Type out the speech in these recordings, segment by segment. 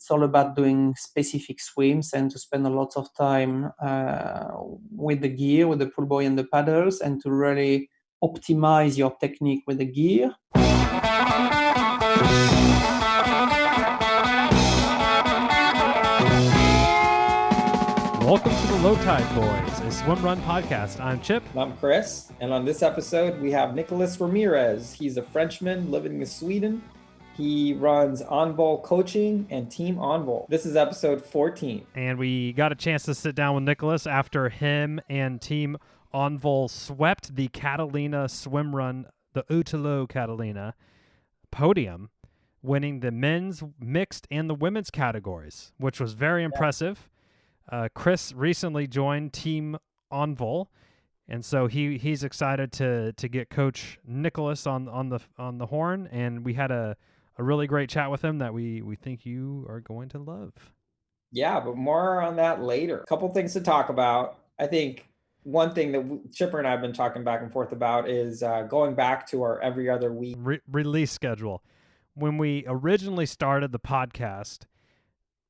it's all about doing specific swims and to spend a lot of time with the gear, with the pull buoy and the paddles, and to really optimize your technique with the gear. Welcome to the Low Tide Boyz, a Swimrun Podcast. I'm Chip. I'm Chris, and on this episode, we have Nicolas Remirez. He's a Frenchman living in Sweden. He runs Envol Coaching and Team Envol. This is episode 14. And we got a chance to sit down with Nicolas after him and Team Envol swept the Catalina Swimrun, the Utalo Catalina podium, winning the men's, mixed, and the women's categories, which was very impressive. Chris recently joined Team Envol, and so he's excited to get Coach Nicolas on the horn, and we had a really great chat with him that we think you are going to love. Yeah, but more on that later. A couple things to talk about. I think one thing that Chipper and I have been talking back and forth about is going back to our every other week release schedule. When we originally started the podcast,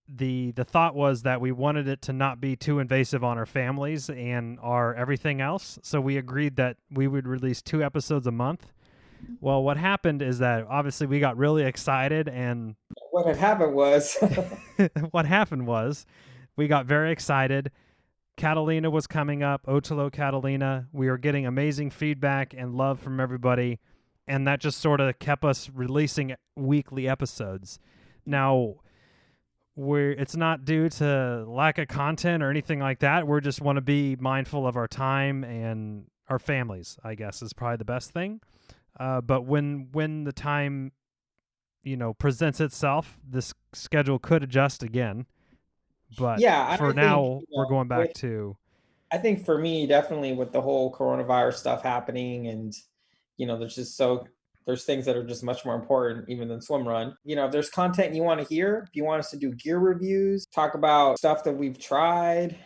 the thought was that we wanted it to not be too invasive on our families and our everything else. So we agreed that we would release 2 episodes a month. Well, what happened is that obviously we got really excited, and what had happened was we got very excited. Catalina was coming up, Utalo Catalina. We were getting amazing feedback and love from everybody, and that just sort of kept us releasing weekly episodes. Now, it's not due to lack of content or anything like that. We just want to be mindful of our time and our families, I guess, is probably the best thing. But when the time, presents itself, this schedule could adjust again. But yeah, for now, we're going back to... I think for me, definitely with the whole coronavirus stuff happening, and, there's things that are just much more important even than swimrun. If there's content you want to hear, if you want us to do gear reviews, talk about stuff that we've tried,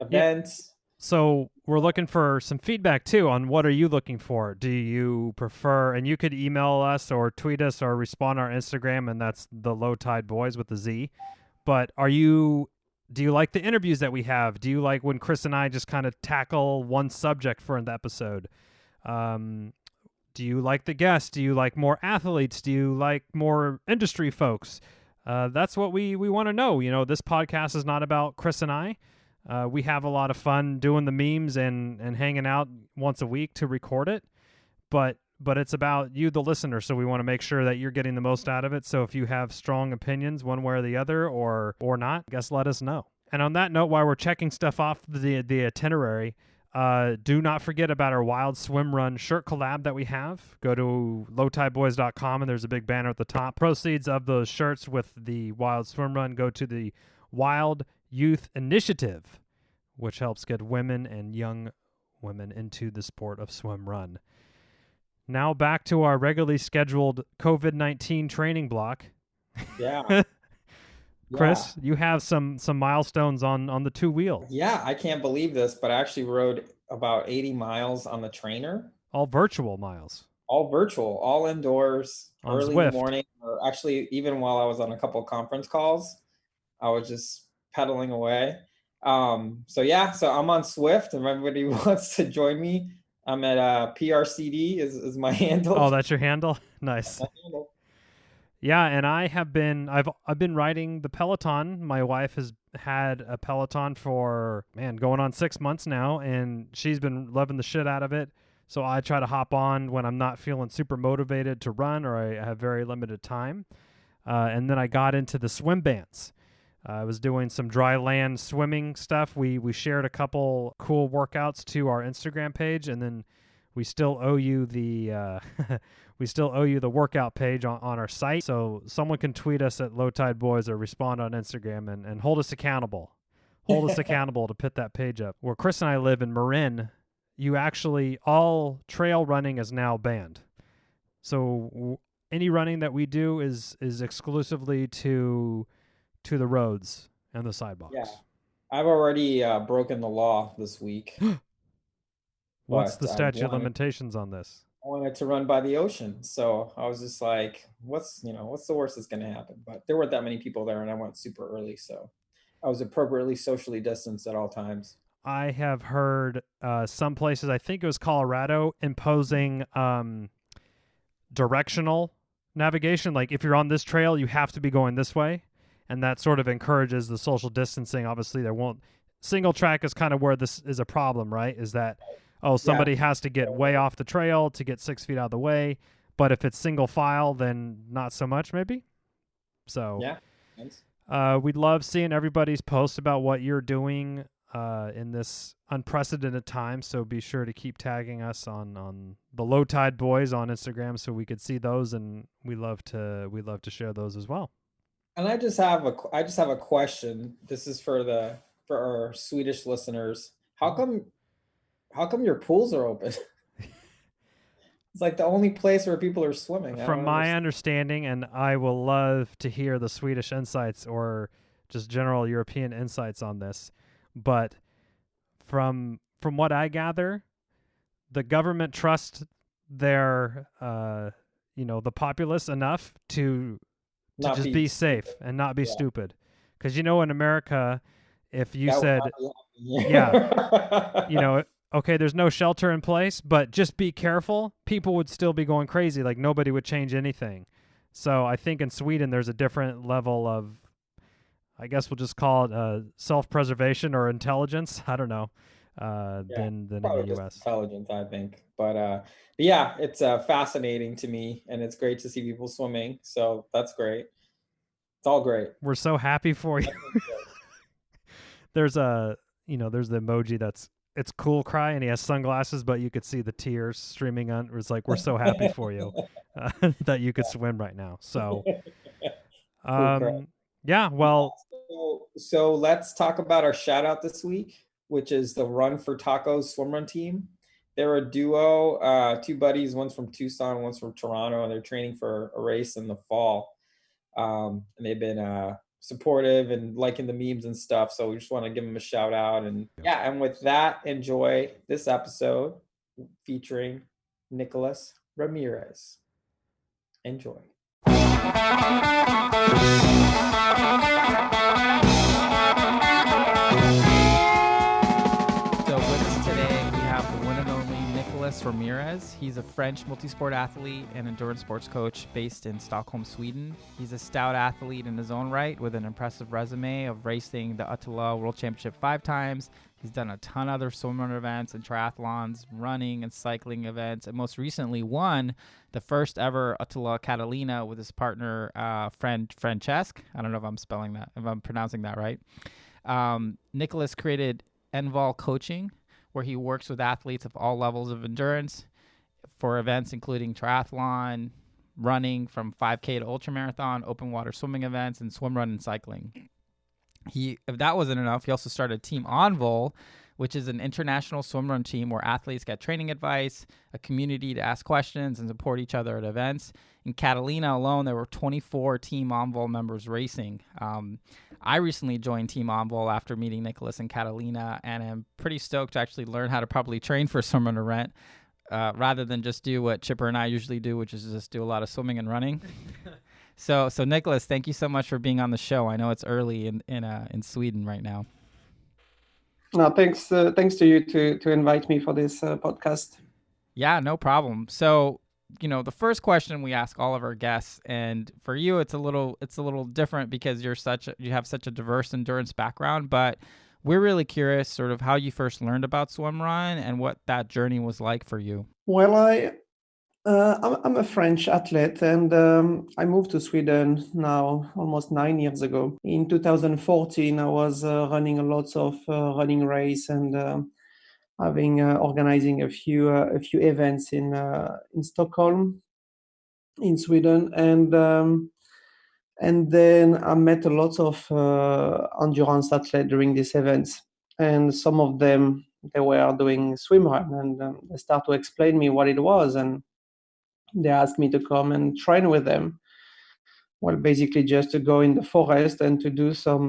events. Yeah. So we're looking for some feedback too on what are you looking for? Do you prefer, and you could email us or tweet us or respond on our Instagram, and that's the Low Tide Boyz with the Z. But do you like the interviews that we have? Do you like when Chris and I just kind of tackle one subject for an episode? Do you like the guests? Do you like more athletes? Do you like more industry folks? That's what we want to know. This podcast is not about Chris and I. We have a lot of fun doing the memes and hanging out once a week to record it. But it's about you, the listener, so we want to make sure that you're getting the most out of it. So if you have strong opinions one way or the other or not, I guess let us know. And on that note, while we're checking stuff off the itinerary, do not forget about our Wild Swimrun shirt collab that we have. Go to lowtideboyz.com, and there's a big banner at the top. Proceeds of those shirts with the Wild Swimrun go to the Wild Youth Initiative, which helps get women and young women into the sport of swimrun. Now back to our regularly scheduled COVID-19 training block. Yeah. Chris, you have some milestones on the 2-wheel. Yeah, I can't believe this, but I actually rode about 80 miles on the trainer. All virtual miles. All virtual, all indoors, on early Zwift. In the morning. Or actually, even while I was on a couple of conference calls, I was just pedaling away. So I'm on Zwift, and everybody wants to join me. I'm at PRCD is my handle. Oh, that's your handle? Nice. Yeah, and I've been riding the Peloton. My wife has had a Peloton for, going on 6 months now, and she's been loving the shit out of it. So I try to hop on when I'm not feeling super motivated to run or I have very limited time. And then I got into the swim bands. I was doing some dry land swimming stuff. We shared a couple cool workouts to our Instagram page, and then we still owe you the workout page on our site. So someone can tweet us at Low Tide Boyz or respond on Instagram and hold us accountable. Hold us accountable to put that page up. Where Chris and I live in Marin, all trail running is now banned. So any running that we do is exclusively to the roads and the sidewalks. Yeah, I've already broken the law this week. What's the statute of limitations on this? I wanted to run by the ocean. So I was just like, what's the worst that's going to happen? But there weren't that many people there and I went super early. So I was appropriately socially distanced at all times. I have heard some places, I think it was Colorado, imposing directional navigation. Like if you're on this trail, you have to be going this way. And that sort of encourages the social distancing. Obviously, single track is kind of where this is a problem, right? Is that, somebody has to get way off the trail to get 6 feet out of the way. But if it's single file, then not so much, maybe. So yeah, thanks. We'd love seeing everybody's posts about what you're doing in this unprecedented time. So be sure to keep tagging us on the Low Tide Boyz on Instagram so we could see those, and we love to share those as well. And I just have a question. This is for our Swedish listeners. How come your pools are open? It's like the only place where people are swimming. From my understanding, and I will love to hear the Swedish insights or just general European insights on this, but from what I gather, the government trusts their the populace enough to just be safe and not be stupid. Because in America, if you said, okay, there's no shelter in place, but just be careful, people would still be going crazy. Like nobody would change anything. So I think in Sweden, there's a different level of, I guess we'll just call it self-preservation or intelligence. I don't know, than in the U.S. Intelligence, I think. But yeah, it's fascinating to me, and it's great to see people swimming. So that's great. It's all great. We're so happy for you. There's the emoji it's cool cry, and he has sunglasses, but you could see the tears streaming on. It's like, we're so happy for you that you could swim right now. So, yeah, well. So let's talk about our shout out this week, which is the Run for Tacos Swimrun team. They're a duo, two buddies, one's from Tucson, one's from Toronto, and they're training for a race in the fall. And they've been supportive and liking the memes and stuff. So we just want to give them a shout out. And and with that, enjoy this episode featuring Nicolas Remirez. Enjoy. Remirez. He's a French multi-sport athlete and endurance sports coach based in Stockholm, Sweden. He's a stout athlete in his own right with an impressive resume of racing the Attila World Championship 5 times. He's done a ton of other swimrun events and triathlons, running and cycling events, and most recently won the first ever Attila Catalina with his partner, Francesc. I don't know if I'm pronouncing that right. Nicolas created Envol Coaching, where he works with athletes of all levels of endurance for events including triathlon, running from 5K to ultramarathon, open water swimming events, and swim, run, and cycling. If that wasn't enough, he also started Team Envol, which is an international swim run team where athletes get training advice, a community to ask questions, and support each other at events. In Catalina alone, there were 24 Team Envol members racing. I recently joined Team Envol after meeting Nicolas in Catalina, and I'm pretty stoked to actually learn how to properly train for a swimrun event rather than just do what Chipper and I usually do, which is just do a lot of swimming and running. So Nicolas, thank you so much for being on the show. I know it's early in Sweden right now. No, thanks to you to invite me for this podcast. Yeah, no problem. So, the first question we ask all of our guests, and for you, it's a little different because you have such a diverse endurance background, but we're really curious sort of how you first learned about swimrun and what that journey was like for you. Well, I'm a French athlete, and I moved to Sweden now almost 9 years ago. In 2014, I was running a lot of running race and organizing a few events in Stockholm, in Sweden, and then I met a lot of endurance athletes during these events, and some of them they were doing swimrun, and they start to explain me what it was, and they asked me to come and train with them. Well, basically just to go in the forest and to do some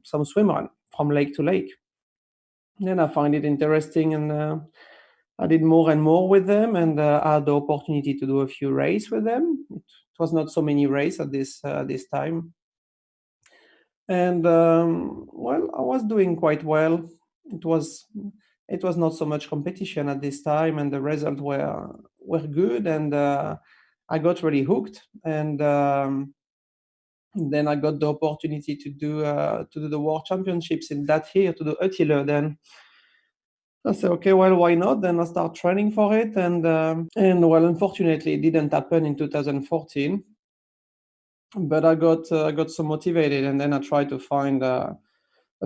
swimrun from lake to lake. Then I find it interesting, and I did more and more with them, and I had the opportunity to do a few races with them. It was not so many races at this time, and well, I was doing quite well. It was not so much competition at this time, and the results were good, and I got really hooked. And then I got the opportunity to do the World Championships in that year, to do Attila. Then I said, okay, well, why not? Then I start training for it, and well, unfortunately, it didn't happen in 2014. But I got so motivated, and then I tried to find a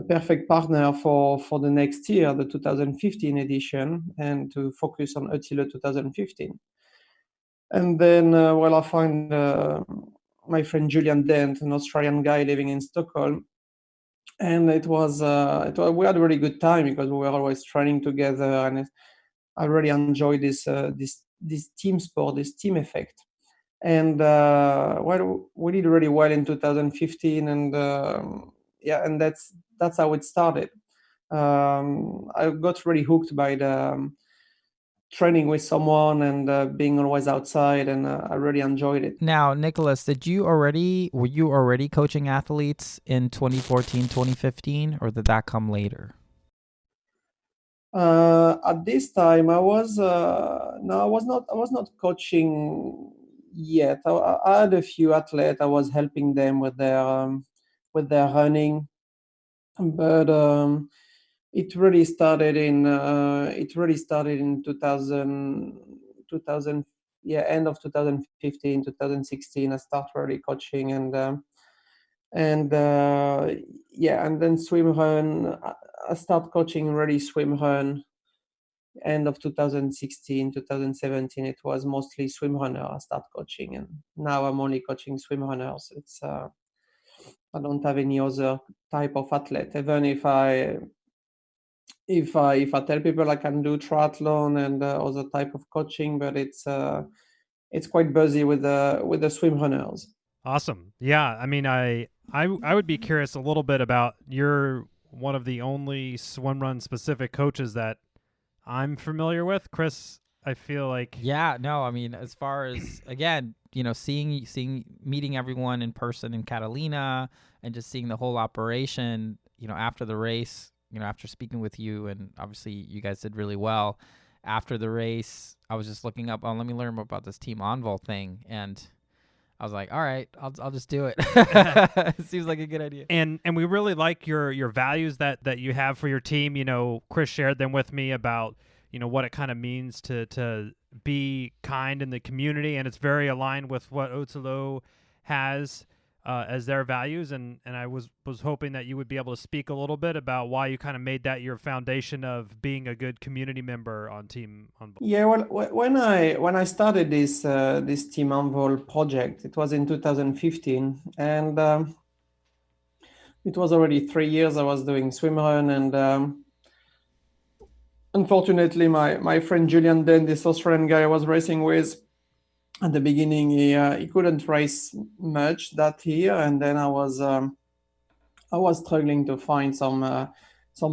perfect partner for the next year, the 2015 edition, and to focus on Attila 2015. And then, well, I find my friend Julian Dent, an Australian guy living in Stockholm, and we had a really good time because we were always training together, and I really enjoyed this team sport, this team effect. And well, we did really well in 2015, and yeah, and that's how it started. I got really hooked by the training with someone and being always outside, and I really enjoyed it. Now, Nicolas, were you already coaching athletes in 2014, 2015, or did that come later? At this time, I was not coaching yet. I had a few athletes. I was helping them with their running, but it really started in 2000, yeah, end of 2015, 2016. I started really coaching, and yeah, and then swimrun. I started coaching really swimrun end of 2016, 2017. It was mostly swimrunner I started coaching, and now I'm only coaching swimrunners. It's I don't have any other type of athlete. Even if I tell people I can do triathlon and other type of coaching, but it's quite busy with the swimrunners. Awesome. Yeah, I mean, I would be curious a little bit about, you're one of the only swimrun specific coaches that I'm familiar with. Chris, I feel like... Yeah, no, I mean, as far as, again, you know, meeting everyone in person in Catalina and just seeing the whole operation, you know, after the race, you know, after speaking with you, and obviously you guys did really well. After the race, I was just looking up, let me learn more about this Team Envol thing, and I was like, all right, I'll just do it. Seems like a good idea. And we really like your values that you have for your team. You know, Chris shared them with me about, you know, what it kind of means to be kind in the community, and it's very aligned with what Odyssey has as their values. And I was hoping that you would be able to speak a little bit about why you kind of made that your foundation of being a good community member on Team Envol. Yeah, well, when I started this Team Envol project, it was in 2015, and it was already 3 years I was doing swimrun, and unfortunately, my friend Julian Den, this Australian guy I was racing with at the beginning, he couldn't race much that year, and then I was struggling to find some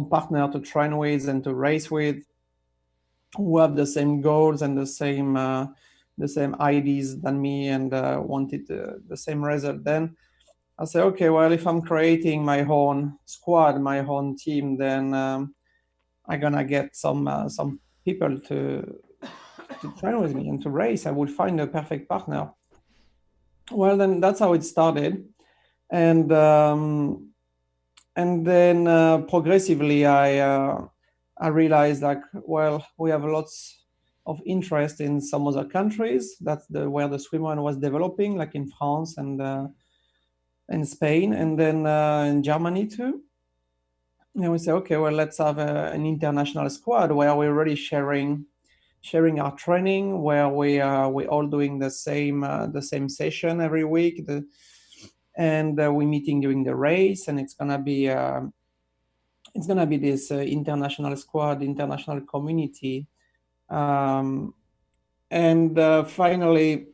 partner to train with and to race with, who have the same goals and the same ideas than me, and wanted the same result. Then I said, okay, well, if I'm creating my own squad, my own team, then I'm gonna get some people to train with me and to race. I would find a perfect partner. Well, then that's how it started, and then progressively I realized, like, well, we have lots of interest in some other countries. That's where the swimrun was developing, like in France and Spain, and then in Germany too. And we say, okay, well, let's have an international squad where we're really sharing our training, where we all doing the same session every week, and we're meeting during the race, and it's gonna be this international squad, international community, and finally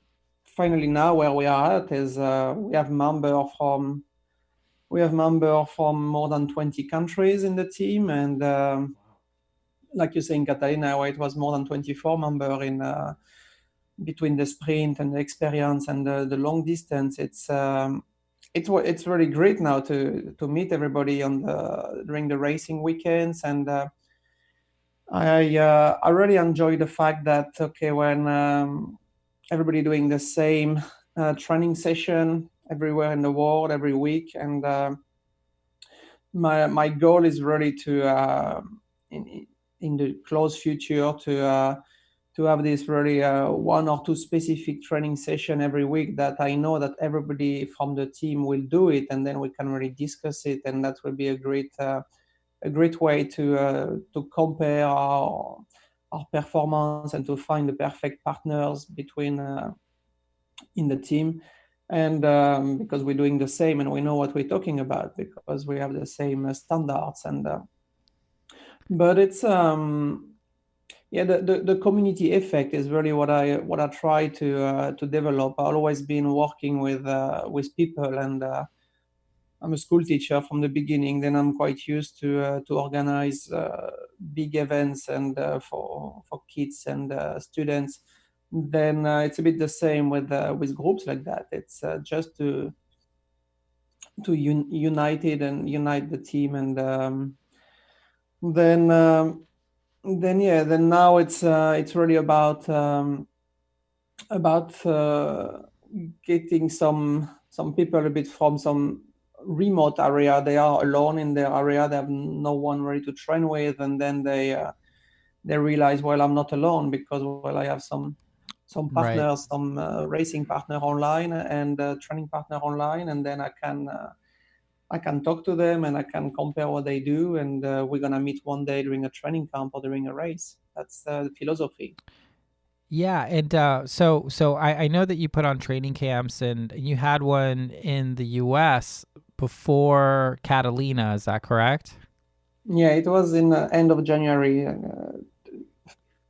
now where we are at is we have member from more than 20 countries in the team, and like you say in Catalina, where it was more than 24 members in between the sprint and the experience and the long distance. It's really great now to meet everybody during the racing weekends, and I really enjoy the fact that when everybody doing the same training session everywhere in the world every week, and my goal is really to in the close future to have this really one or two specific training session every week that I know that everybody from the team will do it, and then we can really discuss it, and that will be a great way to compare our performance and to find the perfect partners between in the team, and because we're doing the same and we know what we're talking about because we have the same standards, and but it's the community effect is really what I try to develop. I've always been working with people, and I'm a school teacher from the beginning. Then I'm quite used to organize big events and for kids and students. Then it's a bit the same with groups like that. It's just to unite it and unite the team, and then now it's really about getting some people a bit from some remote area. They are alone in their area. They have no one ready to train with, and then they realize, well, I'm not alone because I have some partners, Right. some racing partner online and training partner online, and then I can talk to them and I can compare what they do, and we're gonna meet one day during a training camp or during a race. That's the philosophy. Yeah, and so I know that you put on training camps, and you had one in the U.S. before Catalina. Is that correct? Yeah, it was in the end of January,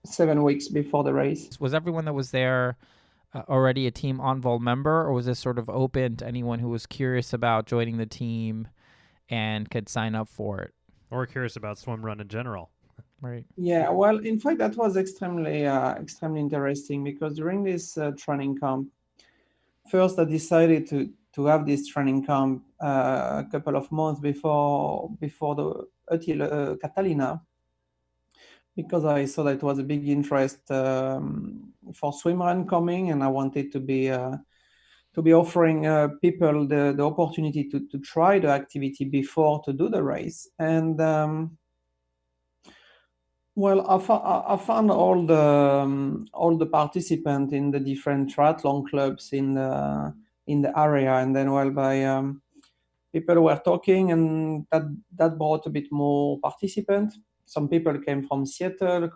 7 weeks before the race. Was everyone that was there already a Team Envol member, or was this sort of open to anyone who was curious about joining the team and could sign up for it? Or curious about swimrun in general. Right. Yeah, well, in fact, that was extremely interesting because during this training camp, first I decided to have this training camp a couple of months before the Catalina, because I saw that it was a big interest for swimrun coming, and I wanted to be offering people the opportunity to try the activity before to do the race. And well, I found all the participants in the different triathlon clubs in the area, and then by people were talking, and that brought a bit more participants. Some people came from Seattle,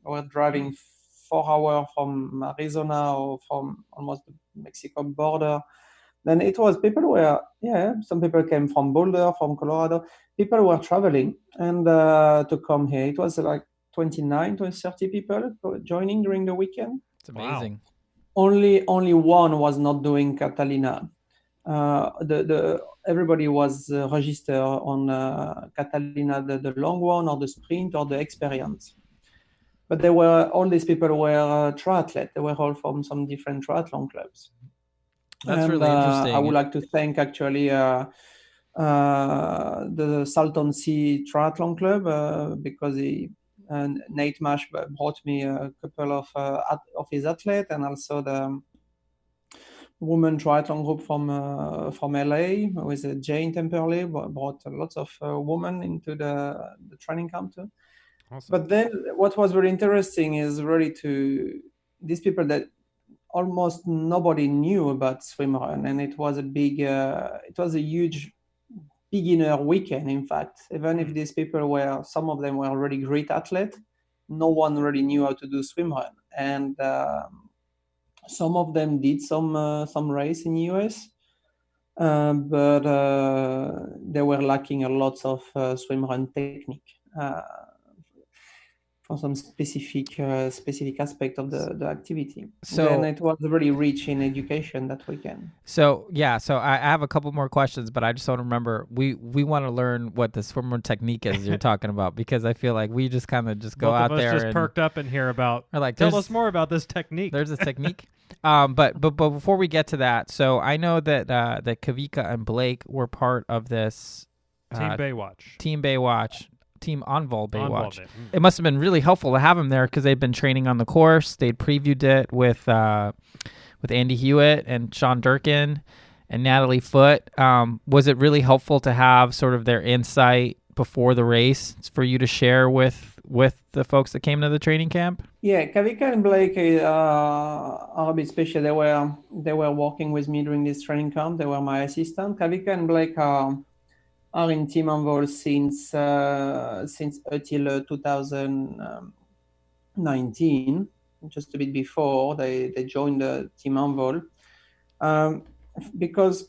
were driving 4 hours from Arizona or from almost the Mexico border. Then it was some people came from Boulder, from Colorado. People were traveling and to come here. It was like 29 to 30 people joining during the weekend. It's amazing. Wow. Only one was not doing Catalina. Everybody was registered on Catalina, the long one or the sprint or the experience. But all these people were triathletes. They were all from some different triathlon clubs. That's really interesting. I would like to thank actually the Salton Sea Triathlon Club because Nate Mash brought me a couple of his athletes, and also the women triathlon group from LA with Jane Temperley brought lots of women into the training camp too. Awesome. But then what was very interesting is really these people that almost nobody knew about swimrun, and it was a huge beginner weekend. In fact, even if these people some of them were really great athletes, no one really knew how to do swimrun, and some of them did some race in US, but they were lacking a lot of swimrun technique. some specific aspect of the activity. So- then it was really rich in education that weekend. So I have a couple more questions, but I just want to remember we want to learn what the swimrun technique is you're talking about, because I feel like we just kind of just go Both out of us there just and perked up in here about. are like, Tell there's- us more about this technique. There's a technique. But before we get to that, so I know that that Kavika and Blake were part of this Team Baywatch. Team Baywatch, Team Envol Baywatch. Envol Bay. It must have been really helpful to have them there because they've been training on the course. They'd previewed it with Andy Hewitt and Sean Durkin and Natalie Foote. Was it really helpful to have sort of their insight before the race for you to share with the folks that came to the training camp? Yeah, Kavika and Blake are a bit special. They were working with me during this training camp. They were my assistant. Kavika and Blake are in Team Envol since until 2019, just a bit before they joined the Team Envol, because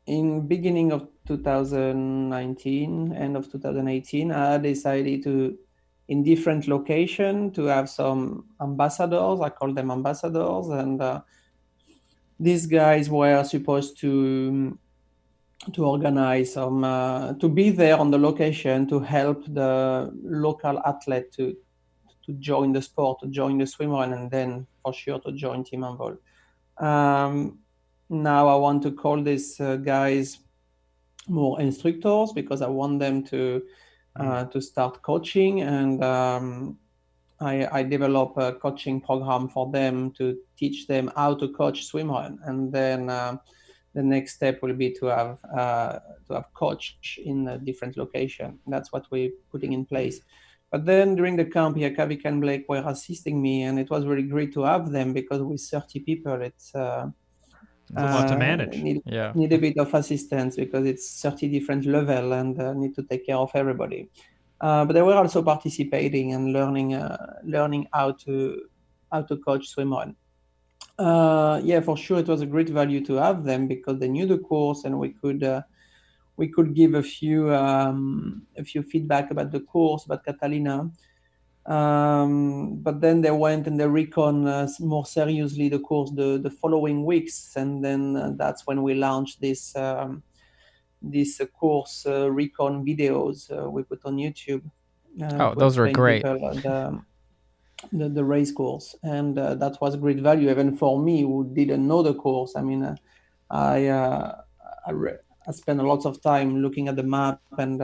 in beginning of 2019, end of 2018, I decided to, in different location, to have some ambassadors. I call them ambassadors, and these guys were supposed to organize some, to be there on the location to help the local athlete to join the sport, to join the swimrun, and then for sure to join Team Envol. Now I want to call these guys more instructors, because I want them to start coaching, and I develop a coaching program for them to teach them how to coach swimrun, and then the next step will be to have coach in a different location. That's what we're putting in place. But then during the camp here, Kavika and Blake were assisting me, and it was really great to have them, because with 30 people, it's a lot to manage. Need a bit of assistance, because it's 30 different level and need to take care of everybody. But they were also participating and learning how to coach swimrun. Yeah, for sure, it was a great value to have them, because they knew the course, and we could give a few feedback about the course, about Catalina. But then they went and they recon more seriously the course the following weeks, and then that's when we launched this course recon videos we put on YouTube. Those were great. The race course, and that was great value even for me who didn't know the course. I mean, I spent a lot of time looking at the map and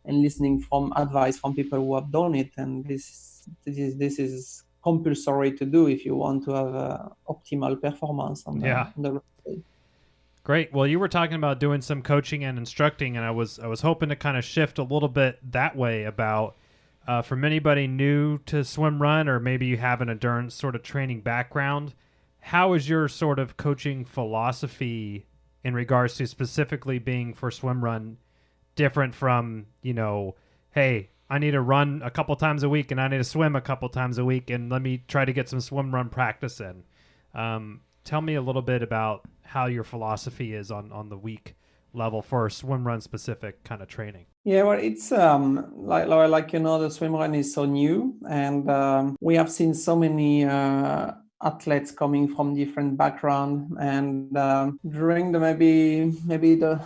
listening from advice from people who have done it, and this is compulsory to do if you want to have optimal performance on the race. Great. Well, you were talking about doing some coaching and instructing, and I was hoping to kind of shift a little bit that way about from anybody new to swim run, or maybe you have an endurance sort of training background. How is your sort of coaching philosophy in regards to specifically being for swim run different from, hey, I need to run a couple times a week and I need to swim a couple times a week, and let me try to get some swim run practice in. Tell me a little bit about how your philosophy is on the week level for swim run specific kind of training. Yeah, well, it's the swim run is so new, and we have seen so many athletes coming from different background, and during the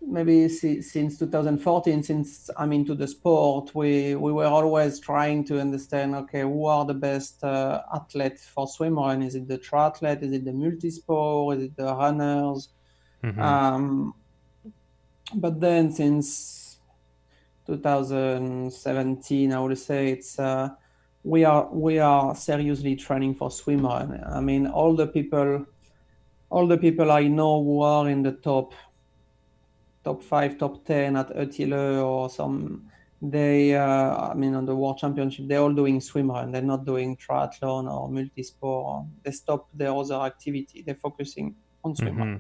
maybe since 2014, since I'm into the sport, we were always trying to understand, okay, who are the best athletes for swimrun? Is it the triathlete? Is it the multisport? Is it the runners? Mm-hmm. But then since 2017, I would say it's we are seriously training for swimrun. I mean, all the people I know who are in the top 5, top 10 at Ötillö or some, they on the World Championship, they're all doing swimrun. They're not doing triathlon or multisport. They stop their other activity. They're focusing on swimrun. Mm-hmm.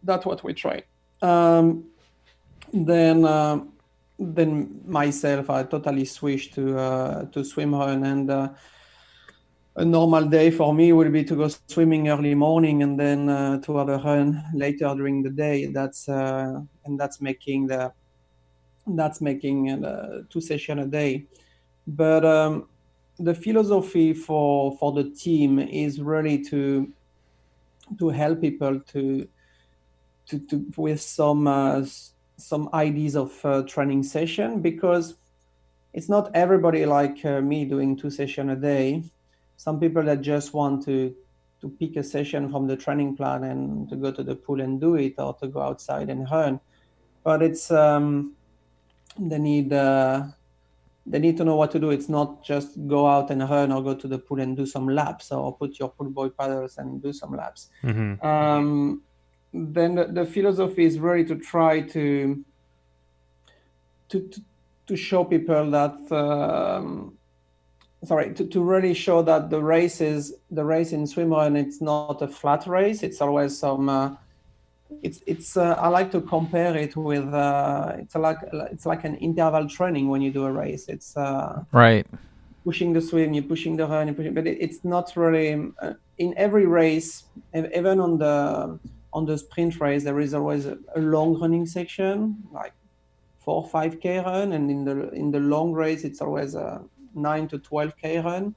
That's what we try. Then myself, I totally switched to swimrun, and a normal day for me will be to go swimming early morning and then to have a run later during the day. That's making 2 sessions a day. But the philosophy for the team is really to help people to with some ideas of training session, because it's not everybody like me doing 2 sessions a day. Some people that just want to pick a session from the training plan and to go to the pool and do it, or to go outside and run. But it's they need to know what to do. It's not just go out and run or go to the pool and do some laps, or put your pool boy paddles and do some laps. Mm-hmm. Then the philosophy is really to try to show people that to really show that the race in swimrun, it's not a flat race. It's always some it's I like to compare it with it's like an interval training when you do a race. It's Right. pushing the swim, you're pushing the run, but it's not really in every race. Even on the sprint race, there is always a long running section, like 4 or 5K run, and in the long race, it's always a 9 to 12K run.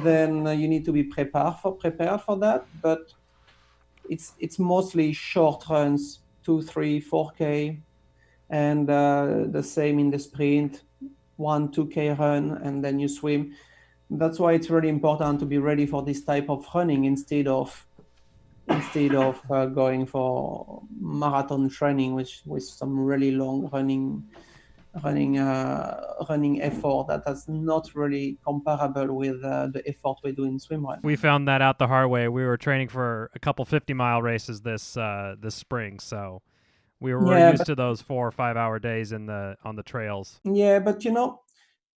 Then you need to be prepared for that, but it's mostly short runs, 2, 3, 4K, and the same in the sprint, 1, 2K run, and then you swim. That's why it's really important to be ready for this type of running instead of going for marathon training, which with some really long running effort that's not really comparable with the effort we do in swimrun. We found that out the hard way. We were training for a couple 50-mile races this spring, so we were used to those 4 or 5 hour days on the trails. Yeah, but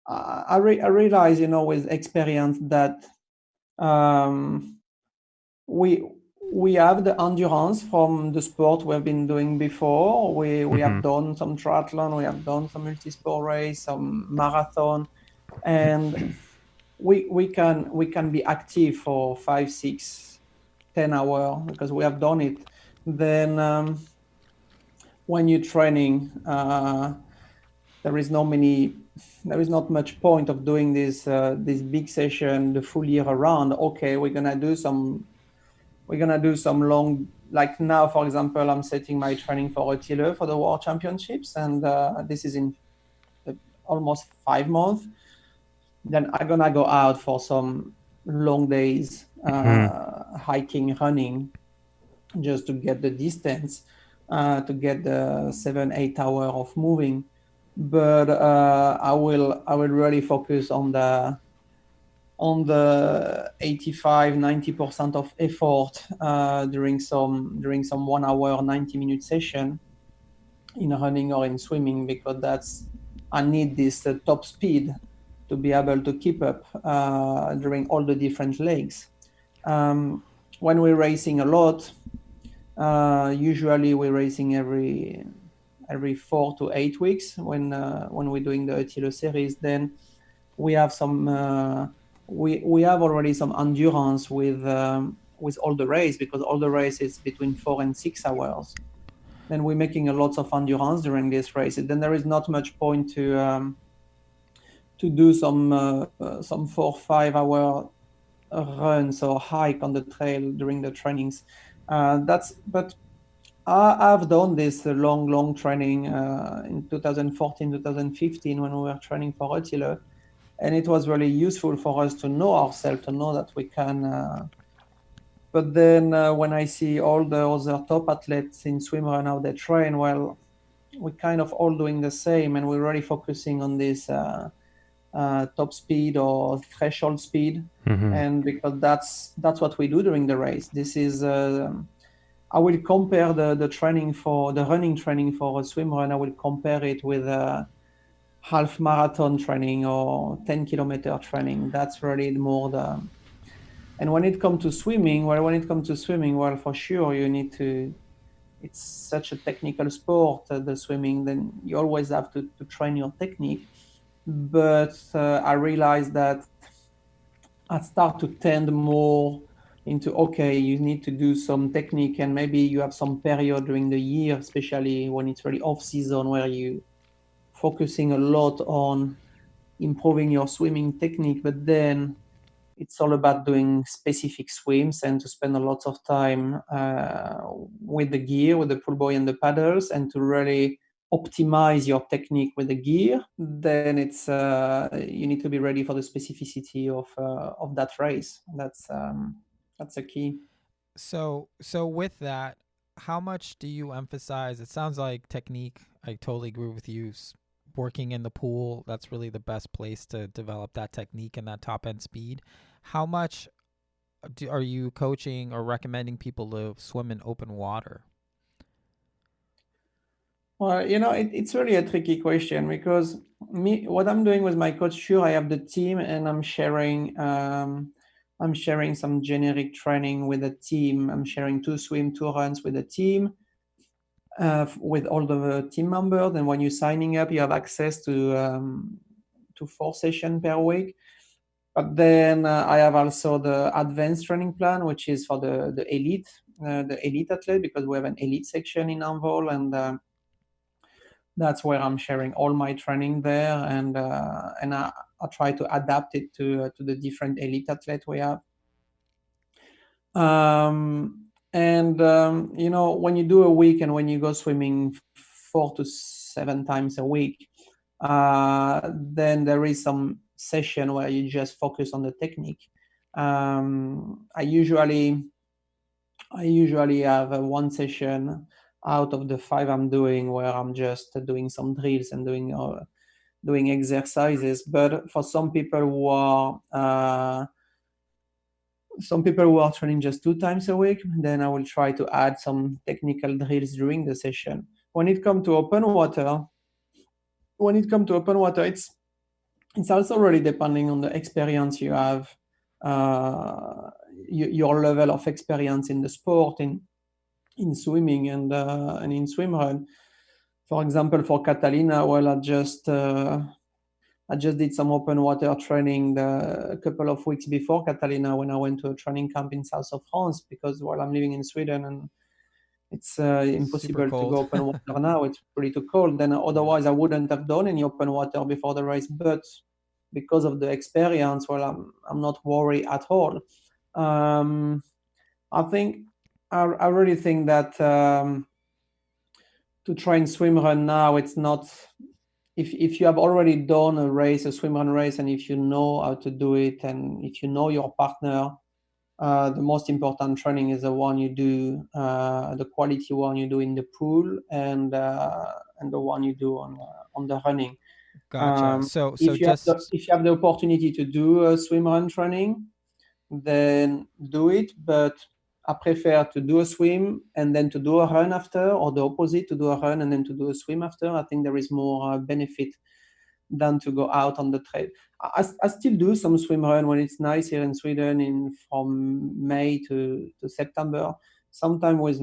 I realize with experience that we have the endurance from the sport we've been doing before. We have done some triathlon, we have done some multi-sport race, some marathon, and we can be active for 5, 6, 10 hours because we have done it. Then when you're training, there is not much point of doing this big session the full year around. Okay, we're gonna do some long, like now, for example, I'm setting my training for Attila for the World Championships, and this is in almost 5 months. Then I'm gonna go out for some long days, hiking, running, just to get the distance, to get the 7, 8 hour of moving. But I will really focus on the 85-90% of effort during some 1 hour 90-minute session in running or in swimming, because I need this top speed to be able to keep up during all the different legs. When we're racing a lot, usually we're racing every 4 to 8 weeks when we're doing the Attila series. Then we have some we have already some endurance with all the race, because all the race is between 4 and 6 hours. Then we're making a lot of endurance during this race. Then there is not much point to do some 4 or 5 hour runs or hike on the trail during the trainings. But I've done this long training in 2014, 2015 when we were training for Attila. And it was really useful for us to know ourselves, to know that we can. But then when I see all the other top athletes in swimrun, how they train, well, we're kind of all doing the same, and we're really focusing on this top speed or threshold speed. And because that's what we do during the race. This is I will compare the running training for a swimrun. I will compare it with half marathon training or 10-kilometer training. That's really more and when it comes to swimming, well, for sure you need to, it's such a technical sport, the swimming, then you always have to train your technique. But I realized that I start to tend more into, okay, you need to do some technique, and maybe you have some period during the year, especially when it's really off season, where you focusing a lot on improving your swimming technique, but then it's all about doing specific swims and to spend a lot of time with the gear, with the pull buoy and the paddles, and to really optimize your technique with the gear. Then it's you need to be ready for the specificity of that race. That's a key. So with that, how much do you emphasize? It sounds like technique. I totally agree with you. Working in the pool, that's really the best place to develop that technique and that top end speed. How much are you coaching or recommending people to swim in open water? Well, it's really a tricky question because what I'm doing with my coach, sure, I have the team and I'm sharing some generic training with the team. I'm sharing 2 swim, 2 runs with the team, with all the team members. And when you're signing up, you have access to 4 sessions per week. But then I have also the advanced training plan, which is for the elite athlete, because we have an elite section in Envol, and that's where I'm sharing all my training there, and I try to adapt it to the different elite athletes we have. When you do a week and when you go swimming 4 to 7 times a week, then there is some session where you just focus on the technique. I usually have one session out of the 5 I'm doing where I'm just doing some drills and doing exercises. But for some people who are training just 2 times a week, then I will try to add some technical drills during the session. When it comes to open water, it's also really depending on the experience you have, your level of experience in the sport, in swimming and in swimrun. For example, for Catalina, well, I just did some open water training a couple of weeks before Catalina when I went to a training camp in south of France, because I'm living in Sweden and it's impossible to go open water now. It's pretty too cold. Then otherwise I wouldn't have done any open water before the race. But because of the experience, well, I'm not worried at all. I really think that to train swimrun now, it's not. If you have already done a swimrun race, and if you know how to do it, and if you know your partner, the most important training is the one you do, the quality one you do in the pool, and the one you do on the running. Gotcha. So if you have the opportunity to do a swimrun training, then do it. But I prefer to do a swim and then to do a run after, or the opposite, to do a run and then to do a swim after. I think there is more benefit than to go out on the trail. I still do some swim run when it's nice here in Sweden from May to September. Sometimes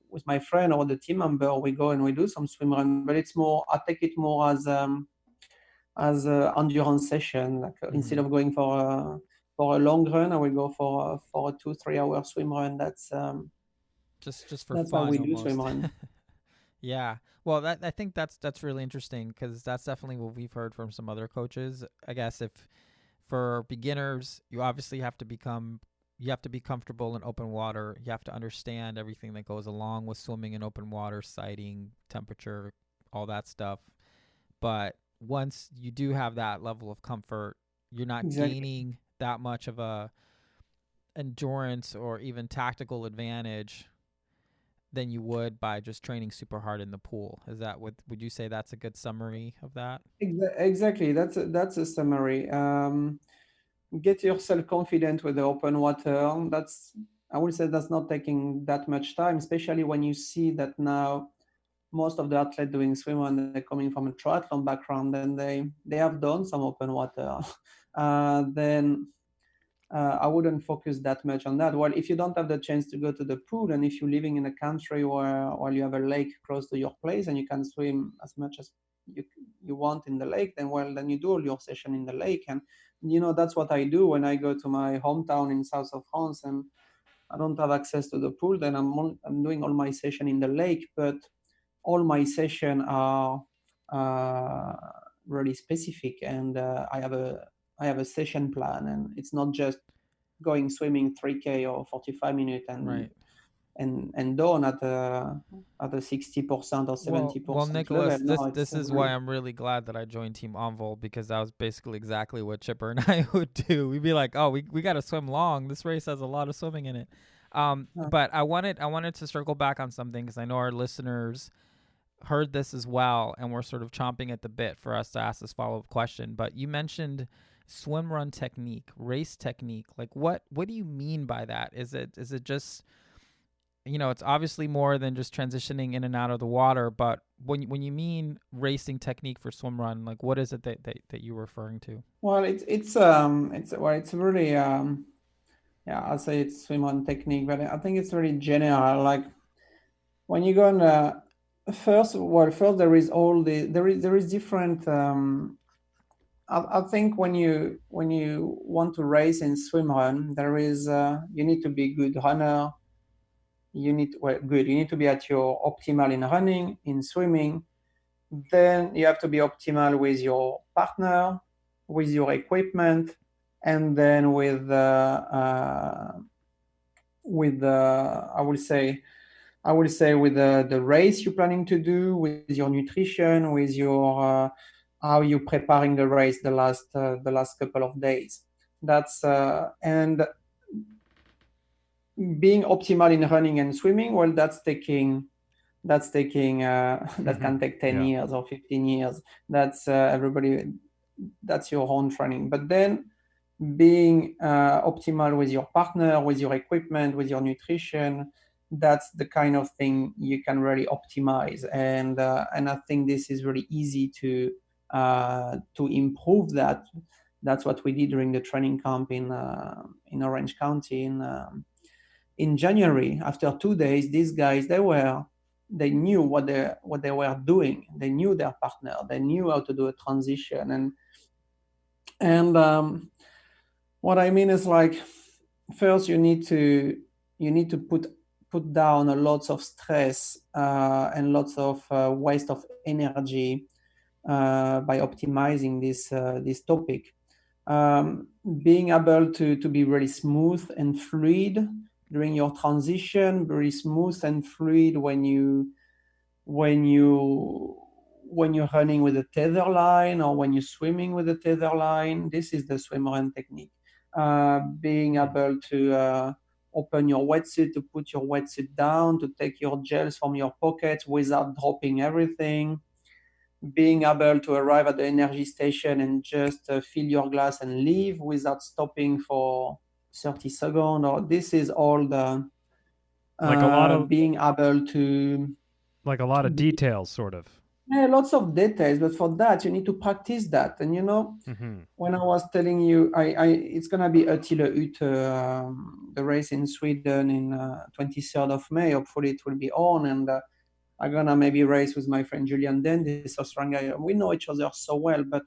with my friend or the team member, we go and we do some swim run, but it's more, I take it more as an endurance session. Like instead of going for a long run, I will go for a 2-3 hour swim run. That's just for that's fun. how we almost. do swim run. Yeah. Well, I think that's really interesting, because that's definitely what we've heard from some other coaches. I guess if for beginners, you obviously have to be comfortable in open water. You have to understand everything that goes along with swimming in open water, sighting, temperature, all that stuff. But once you do have that level of comfort, you're not gaining that much of a endurance or even tactical advantage than you would by just training super hard in the pool. Is that would you say that's a good summary of that? Exactly. That's a summary. Get yourself confident with the open water. I would say that's not taking that much time, especially when you see that now most of the athletes doing swimrun, they're coming from a triathlon background, and they have done some open water. Then I wouldn't focus that much on that. Well, if you don't have the chance to go to the pool, and if you're living in a country where you have a lake close to your place and you can swim as much as you want in the lake, then you do all your session in the lake. And that's what I do when I go to my hometown in south of France and I don't have access to the pool. Then I'm doing all my session in the lake, but all my session are really specific, and I have a session plan, and it's not just going swimming 3K or 45 minutes Right. and done at a 60% or 70% Well, level. Nicolas, No, this it's is why I'm really glad that I joined Team Envol, because that was basically exactly what Chipper and I would do. We'd be like, "Oh, we got to swim long. This race has a lot of swimming in it." But I wanted to circle back on something, because I know our listeners heard this as well, and we're sort of chomping at the bit for us to ask this follow-up question. But you mentioned swim run technique, race technique. Like, what do you mean by that? Is it just, it's obviously more than just transitioning in and out of the water, but when you mean racing technique for swim run, like, what is it that you're referring to? Well, it's really I'll say it's swim run technique, but I think it's really general. Like when you go on first there is there is different. I think when you want to race in swim run, there is you need to be a good runner. You need to be at your optimal in running, in swimming. Then you have to be optimal with your partner, with your equipment, and then with I will say with the race you're planning to do, with your nutrition, with your how you preparing the race the last couple of days. That's and being optimal in running and swimming, well, that can take 10 years or 15 years. That's that's your own training. But then being optimal with your partner, with your equipment, with your nutrition, that's the kind of thing you can really optimize. And I think this is really easy to improve that. That's what we did during the training camp in Orange County in January. After 2 days, these guys, they knew what they were doing. They knew their partner. They knew how to do a transition. And what I mean is, like, first you need to put down a lots of stress and lots of waste of energy by optimizing this topic. Being able to be really smooth and fluid during your transition, very smooth and fluid when you're running with a tether line or when you're swimming with a tether line. This is the swim run technique. Being able to open your wetsuit, to put your wetsuit down, to take your gels from your pockets without dropping everything. Being able to arrive at the energy station and just fill your glass and leave without stopping for 30 seconds. Or this is all the like a lot of being able to, like a lot of details, sort of. Yeah, lots of details, but for that you need to practice that. And when I was telling you, it's gonna be Attila Ute, the race in Sweden in 23rd of May. Hopefully it will be on, and I'm gonna maybe race with my friend Julian Den, this Australian guy. We know each other so well, but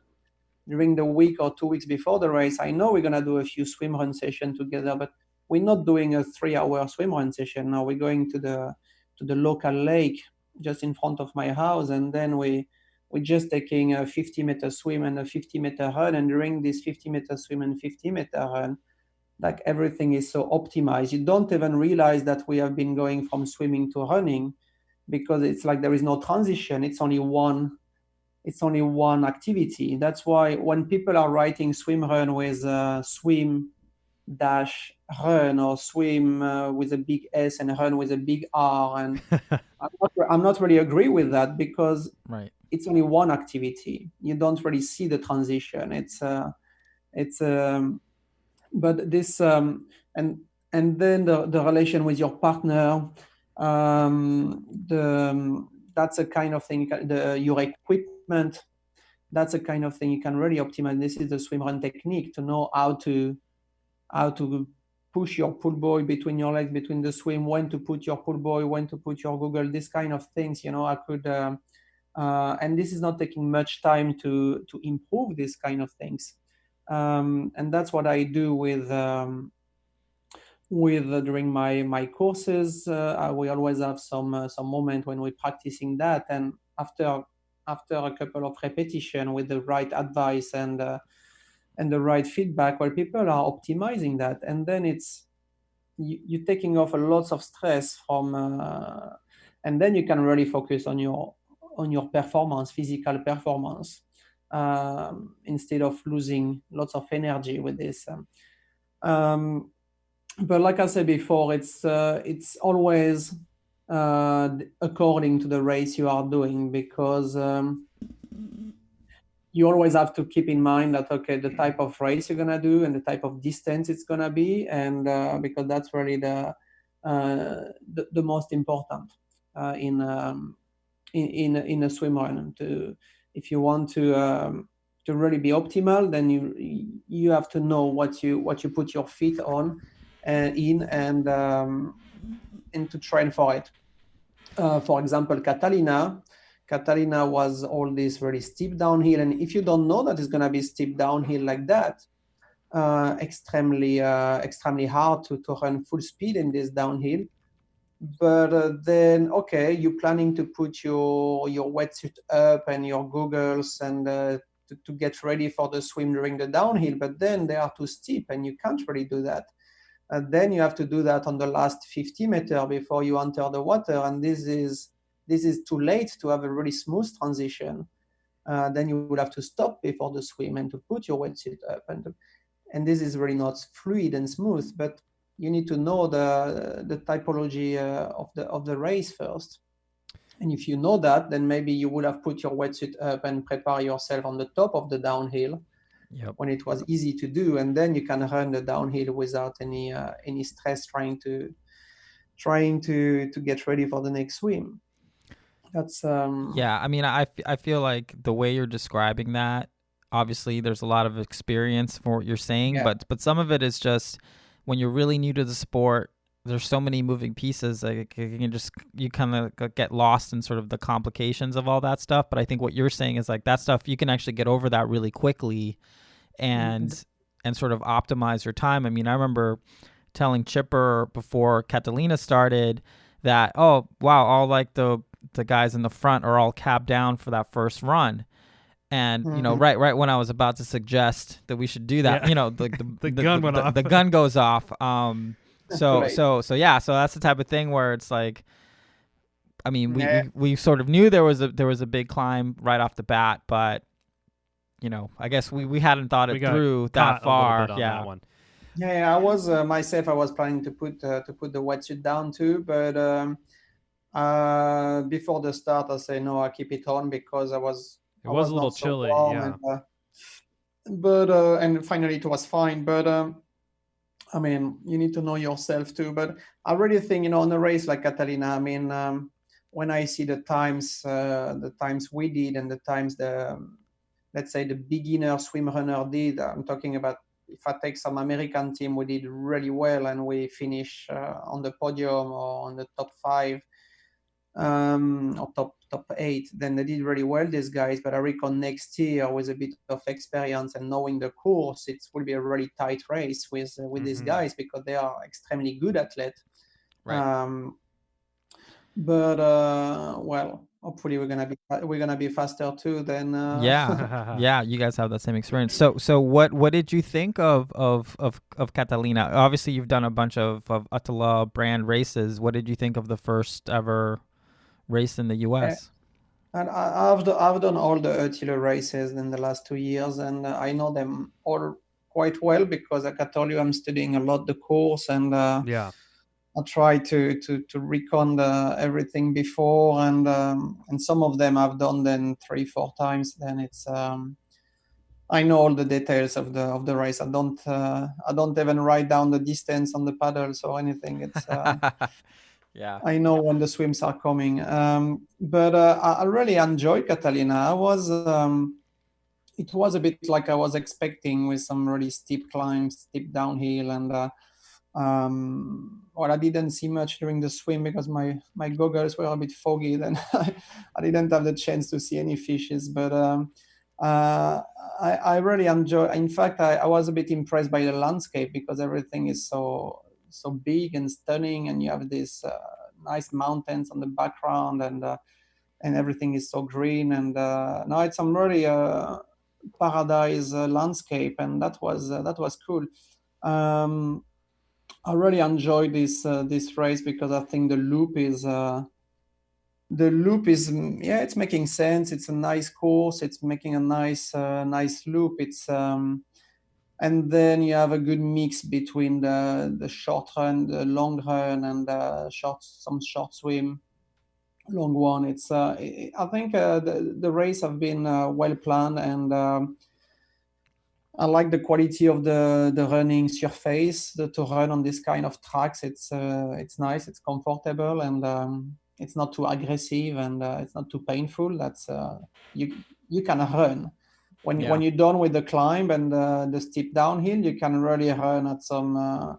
during the week or 2 weeks before the race, I know we're gonna do a few swim run sessions together, but we're not doing a 3-hour swim run session. Now we're going to the local lake just in front of my house, and then we're just taking a 50-meter swim and a 50-meter run. And during this 50-meter swim and 50-meter run, like, everything is so optimized. You don't even realize that we have been going from swimming to running, because it's like there is no transition. It's only one activity. That's why when people are writing swim run with swim dash run, or swim with a big S and run with a big R, and I'm not really agree with that, because it's only one activity. You don't really see the transition. But this and then the relation with your partner, that's a kind of thing. Your equipment, that's a kind of thing you can really optimize. This is the swim run technique, to know how to push your pull buoy between your legs, between the swim, when to put your pull buoy, when to put your goggle, this kind of things. I could, and this is not taking much time to improve these kind of things. And that's what I do with during my courses. We always have some moment when we're practicing that, and after after a couple of repetition with the right advice and the right feedback, well, people are optimizing that, and then you're taking off a lot of stress from, and then you can really focus on your performance, physical performance, instead of losing lots of energy with this. But like I said before, it's always according to the race you are doing, because you always have to keep in mind that, okay, the type of race you're gonna do and the type of distance it's gonna be, and because that's really the most important in a swim run. If you want to really be optimal, then you have to know what you put your feet on and to train for it. For example, Catalina was all this really steep downhill, and if you don't know that it's going to be steep downhill like that, extremely hard to run full speed in this downhill. But then, okay, you're planning to put your wetsuit up and your goggles and to get ready for the swim during the downhill, but then they are too steep and you can't really do that. Then you have to do that on the last 50 meters before you enter the water, and this is too late to have a really smooth transition. Then you will have to stop before the swim and to put your wetsuit up, and this is really not fluid and smooth. But you need to know the typology of the race first. And if you know that, then maybe you would have put your wetsuit up and prepare yourself on the top of the downhill. Yep. When it was easy to do, and then you can run the downhill without any stress trying to get ready for the next swim. That's yeah. I mean, I feel like the way you're describing that, obviously there's a lot of experience for what you're saying, yeah. but some of it is just when you're really new to the sport. There's so many moving pieces. Like you kind of get lost in sort of the complications of all that stuff. But I think what you're saying is like that stuff you can actually get over that really quickly, and sort of optimize your time. I mean, I remember telling Chipper before Catalina started that, oh wow, all like the guys in the front are all capped down for that first run. And you know, right when I was about to suggest that we should do that, yeah. You know, the gun went off. The gun goes off. So yeah, so that's the type of thing where it's like, I mean, we sort of knew there was a big climb right off the bat, but you know, I guess we hadn't thought it through that far. Yeah. That one. Yeah, I was myself. I was planning to put the wetsuit down too, but before the start, I say no, I keep it on because it was a little chilly. Yeah. And finally it was fine, but. I mean, you need to know yourself too. But I really think, you know, on a race like Catalina, I mean, when I see the times we did and the times let's say the beginner swim runner did, I'm talking about if I take some American team, we did really well and we finish on the podium or on the top 5 or top 8, then they did really well, these guys. But I reckon next year, with a bit of experience and knowing the course, it will be a really tight race with these guys because they are extremely good athletes. Right. Well, hopefully we're gonna be faster too. Then yeah, you guys have that same experience. So what did you think of Catalina? Obviously, you've done a bunch of Attila brand races. What did you think of the first ever race in the US? And I've done all the Attila races in the last 2 years, and I know them all quite well because, like I told you, I'm studying a lot the course, and I try to recon everything before, and some of them I've done then 3-4 times. Then it's I know all the details of the race. I don't even write down the distance on the paddles or anything. It's yeah. I know when the swims are coming. But I really enjoyed Catalina. It was a bit like I was expecting, with some really steep climbs, steep downhill, and well, I didn't see much during the swim because my goggles were a bit foggy. Then I didn't have the chance to see any fishes. But I really enjoy. In fact, I was a bit impressed by the landscape because everything is so big and stunning, and you have these nice mountains on the background, and everything is so green. And now it's some really paradise landscape, and that was cool. I really enjoyed this race because I think the loop is it's making sense. It's a nice course. It's making a nice loop. It's and then you have a good mix between the short run, the long run, and some short swim, long one. It's I think the race have been well planned, and I like the quality of the running surface. To run on this kind of tracks, it's nice, it's comfortable, and it's not too aggressive, and it's not too painful. That's you can run when you're done with the climb and the steep downhill. You can really run at some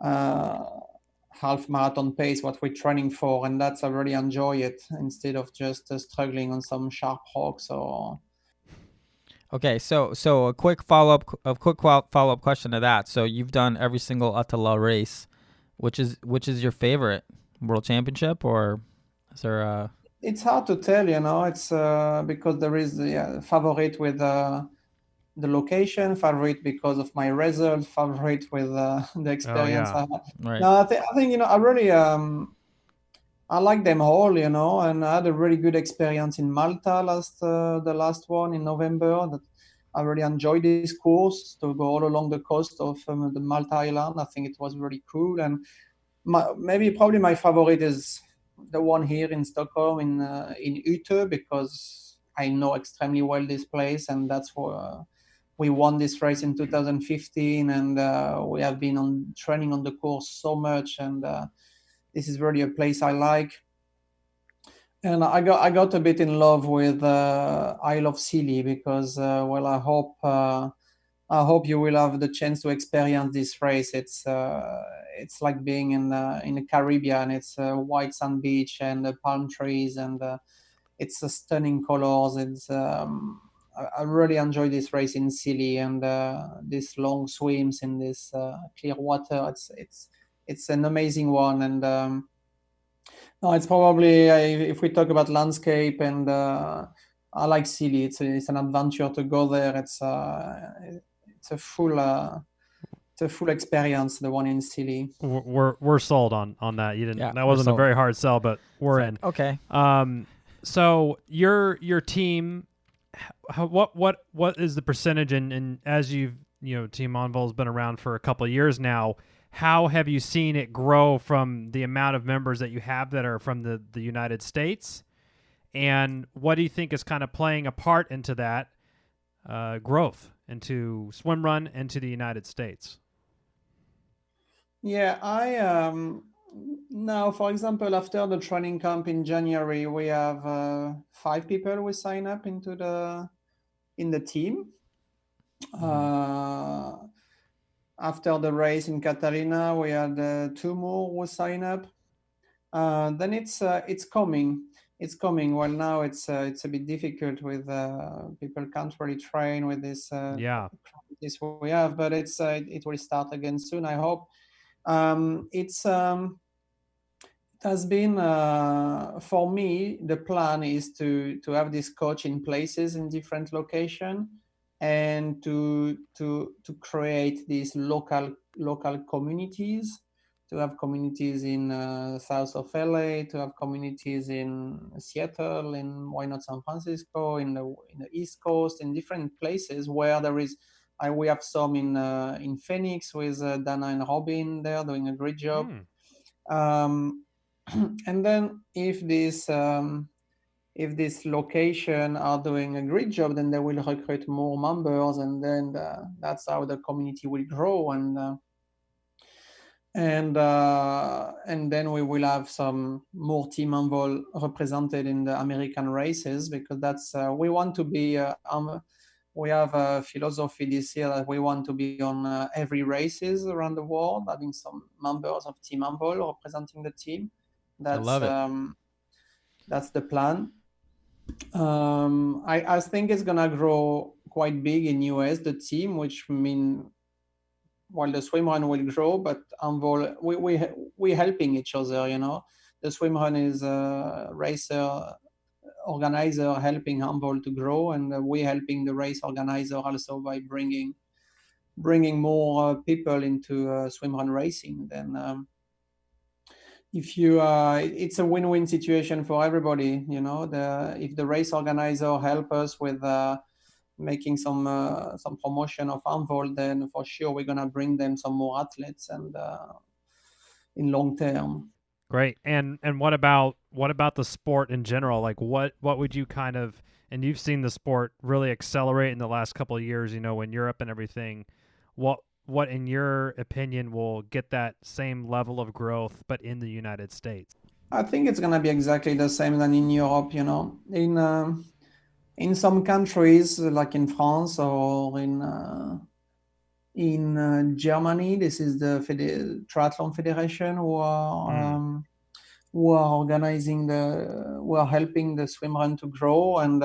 half marathon pace, what we're training for, and that's I really enjoy it instead of just struggling on some sharp rocks or. Okay, so a quick follow-up question to that. So you've done every single Attila race. Which is your favorite? World Championship, or is there a... It's hard to tell, it's because there is the favorite with the location, favorite because of my result, favorite with the experience I had. Right. No, I think I really I like them all, and I had a really good experience in Malta the last one in November. That I really enjoyed this course to go all along the coast of the Malta Island. I think it was really cool, and probably my favorite is the one here in Stockholm in Utö, because I know extremely well this place, and that's where we won this race in 2015, and we have been training on the course so much, and this is really a place I like. And I got a bit in love with Isle of Scilly because I hope you will have the chance to experience this race. It's like being in the Caribbean. It's a white sand beach and palm trees, and it's stunning colors. It's I really enjoy this race in Scilly, and these long swims in this clear water. It's an amazing one, and no, it's probably if we talk about landscape, and I like Scilly. It's an adventure to go there. It's a full experience, the one in Scilly. We're sold on that. You didn't. Yeah, that wasn't a very hard sell, but we're in. Okay. So your team, what is the percentage? And as you've Team Envol's been around for a couple of years now. How have you seen it grow from the amount of members that you have that are from the United States? And what do you think is kind of playing a part into that growth into Swimrun into the United States? Yeah, I now, for example, after the training camp in January, we have 5 people who sign up in the team. After the race in Catalina, we had 2 more who sign up. Then it's coming. It's coming. Well, now it's a bit difficult with people can't really train with this this we have, but it will start again soon, I hope. It has been for me, the plan is to have this coach in places in different locations, and to create these local communities, to have communities in south of LA, to have communities in Seattle, and why not San Francisco, in the East Coast, in different places where there is. We have some in Phoenix with Dana and Robin there doing a great job. And then if this location are doing a great job, then they will recruit more members, and then that's how the community will grow, and then we will have some more team Envol represented in the American races, because that's we want to be. We have a philosophy this year that we want to be on every races around the world, having some members of Team Envol representing the team. I love it. That's the plan. I think it's gonna grow quite big in US, the team, which mean while the swimrun will grow, but Envol we helping each other. The swimrun is a racer organizer helping Envol to grow, and we're helping the race organizer also by bringing more people into swimrun racing. Then if you it's a win-win situation for everybody. If the race organizer help us with making some promotion of Envol, then for sure we're gonna bring them some more athletes and in long term. Great. And what about the sport in general? Like what would you kind of, and you've seen the sport really accelerate in the last couple of years, in Europe and everything. What in your opinion will get that same level of growth but in the United States? I think it's gonna be exactly the same than in Europe, in some countries like in France or in Germany. This is the Triathlon Federation who are organizing who are helping the swimrun to grow, and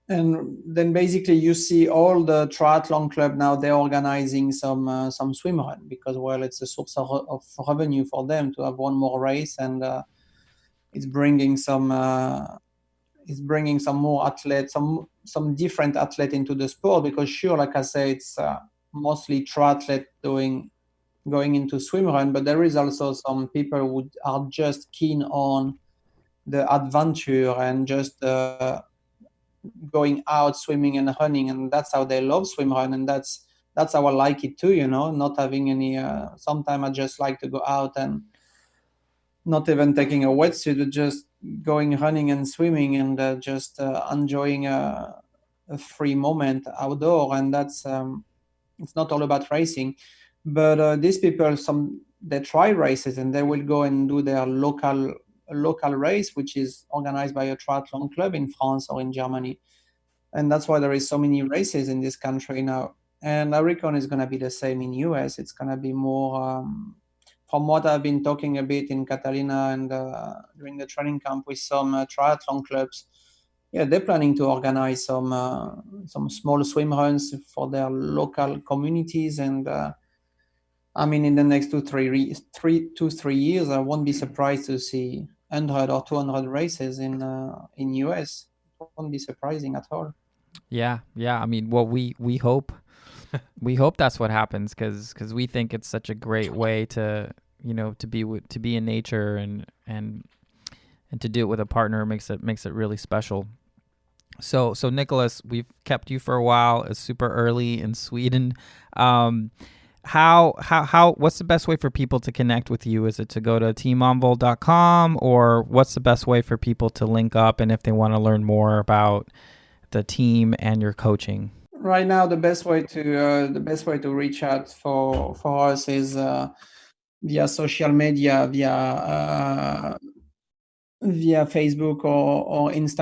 then basically you see all the triathlon club now, they're organizing some swimrun because, well, it's a source of revenue for them to have one more race, and it's bringing some more athletes, some different athletes into the sport, because sure, like I say, it's mostly triathlete going into swimrun, but there is also some people who are just keen on the adventure and just going out swimming and running, and that's how they love swimrun, and that's how I like it too, not having any sometimes I just like to go out and not even taking a wetsuit, but just going running and swimming and just enjoying a free moment outdoor, and that's it's not all about racing. But these people, they try races and they will go and do their local race, which is organized by a triathlon club in France or in Germany. And that's why there is so many races in this country now. And I reckon it's going to be the same in US. It's going to be more, from what I've been talking a bit in Catalina and during the training camp with some triathlon clubs. Yeah, they're planning to organize some small swim runs for their local communities. And in the next 3 years, I won't be surprised to see 100 or 200 races in US. It won't be surprising at all. Yeah. Well, we hope that's what happens, because we think it's such a great way to be in nature and to do it with a partner makes it really special. So Nicolas, we've kept you for a while. It's super early in Sweden. What's the best way for people to connect with you? Is it to go to teamenvol.com, or what's the best way for people to link up, and if they want to learn more about the team and your coaching? Right now, the best way to reach out for us is via social media, via Facebook or Instagram.